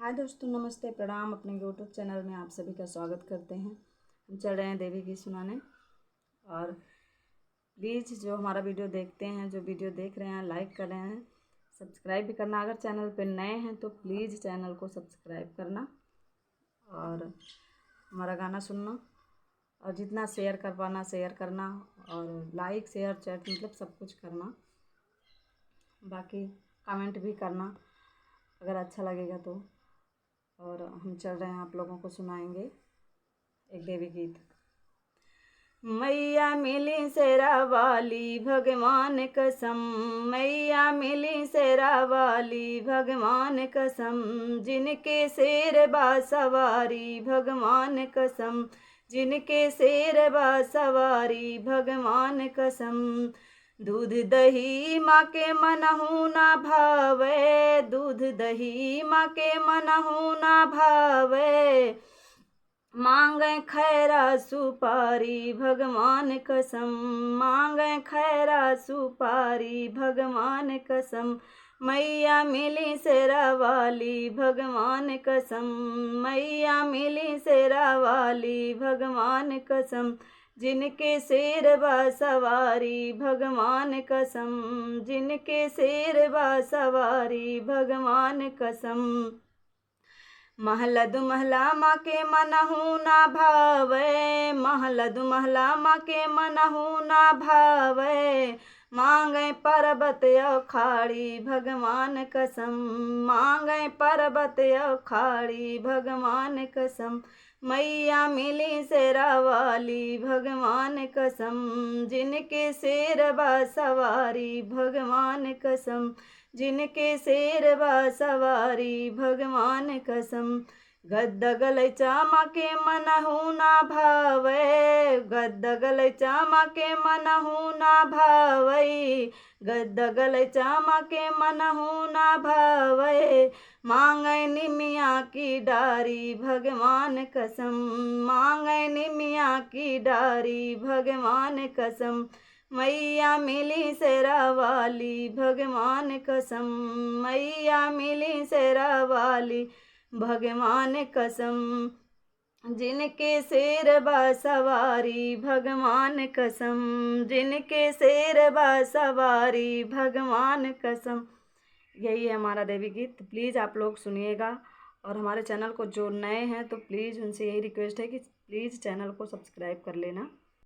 हाय दोस्तों, नमस्ते, प्रणाम। अपने यूट्यूब चैनल में आप सभी का स्वागत करते हैं। हम चल रहे हैं देवी गीत सुनाने। और प्लीज़ जो हमारा वीडियो देखते हैं, जो वीडियो देख रहे हैं, लाइक कर रहे हैं, सब्सक्राइब भी करना। अगर चैनल पे नए हैं तो प्लीज़ चैनल को सब्सक्राइब करना और हमारा गाना सुनना। और जितना शेयर कर पाना शेयर करना, और लाइक शेयर चैट मतलब सब कुछ करना। बाकी कमेंट भी करना अगर अच्छा लगेगा तो। और हम चल रहे हैं, आप लोगों को सुनाएंगे एक देवी गीत। मैया मिली शेरा वाली भगवान कसम, मैया मिली शेरा वाली भगवान कसम, जिनके शेर बा सवारी भगवान कसम, जिनके शेर बा सवारी भगवान कसम। दूध दही माँ के मनहु ना भावे, दूध दही माँ के मनहु ना भावे, मांगे खैरा सुपारी भगवान कसम, मांगे खैरा सुपारी भगवान कसम। मैया मिली शेरा वाली भगवान कसम, मैया मिली शेरा वाली भगवान कसम, जिनके शेर बा सवारी भगवान कसम, जिनके शेर बा सवारी भगवान कसम। महला दुमहला माँ के मनहु ना भावे, महला दुमहला माँ के मनहु ना भावे, मांगे पर्वत अखाड़ी भगवान कसम, मांगे पर्वत अखाड़ी भगवान कसम। मैया मिली शेरा वाली भगवान कसम, जिनके शेर बा सवारी भगवान कसम, जिनके शेर बा सवारी भगवान कसम। गद्द गलैचा माँ के मनहु ना भावे, गद्द गलैचा माँ के मनहु ना भावै, गद्द गलैचा माँ के मनहु ना भावै, मांगे निमिया की डारी भगवान कसम, मांगे निमिया की डारी भगवान कसम। मैया मिली शेरा वाली भगवान कसम, मैया मिली शेरा वाली भगवान कसम, जिनके शेर बा सवारी भगवान कसम, जिनके शेर बा सवारी भगवान कसम। यही है हमारा देवी गीत। प्लीज़ आप लोग सुनिएगा। और हमारे चैनल को जो नए हैं तो प्लीज़ उनसे यही रिक्वेस्ट है कि प्लीज़ चैनल को सब्सक्राइब कर लेना।